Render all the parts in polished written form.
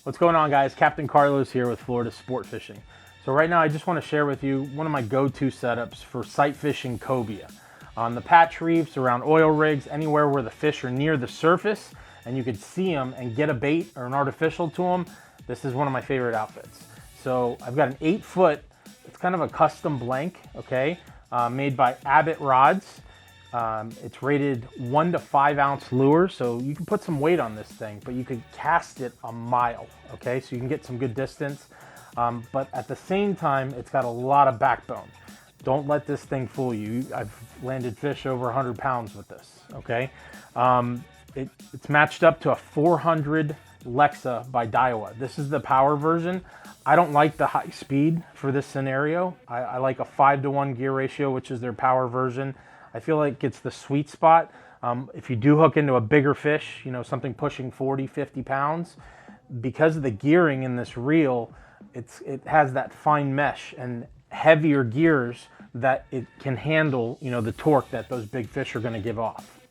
What's going on, guys? Captain Carlos here with Florida Sport Fishing. So right now I just want to share with you one of my go-to setups for sight fishing cobia. On the patch reefs, around oil rigs, anywhere where the fish are near the surface and you can see them and get a bait or an artificial to them, this is one of my favorite outfits. So I've got an 8-foot, it's kind of a custom blank, okay, made by Abbott Rods. It's rated 1 to 5 ounce lure, so you can put some weight on this thing, but you could cast it a mile, okay? So you can get some good distance, but at the same time, it's got a lot of backbone. Don't let this thing fool you. I've landed fish over 100 pounds with this, okay? It's matched up to a 400 Lexa by Daiwa. This is the power version. I don't like the high speed for this scenario. I like a 5-to-1 gear ratio, which is their power version. I feel like it's the sweet spot. If you do hook into a bigger fish, you know, something pushing 40, 50 pounds, because of the gearing in this reel, it has that fine mesh and heavier gears that it can handle, you know, the torque that those big fish are going to give off.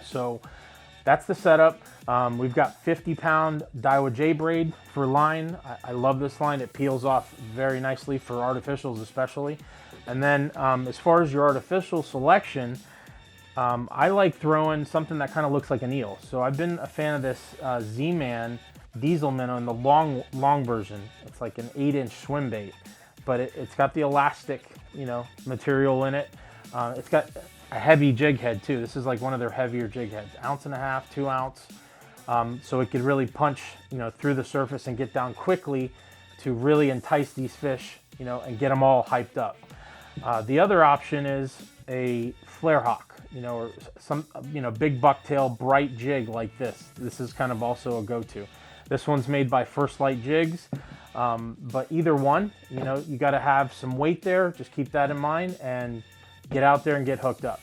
So that's the setup. We've got 50-pound Daiwa J-braid for line. I love this line. It peels off very nicely for artificials especially. And then as far as your artificial selection, I like throwing something that kind of looks like an eel. So I've been a fan of this Z-Man diesel minnow in the long version. It's like an 8-inch swim bait, but it's got the elastic, you know, material in it. It's got a heavy jig head too. This is like one of their heavier jig heads, 1.5 ounce, 2 ounce. So it could really punch, you know, through the surface and get down quickly to really entice these fish, you know, and get them all hyped up. The other option is a flare hawk, you know, or some, you know, big bucktail bright jig like this. This is kind of also a go-to. This one's made by First Light Jigs, but either one, you know, you got to have some weight there. Just keep that in mind and get out there and get hooked up.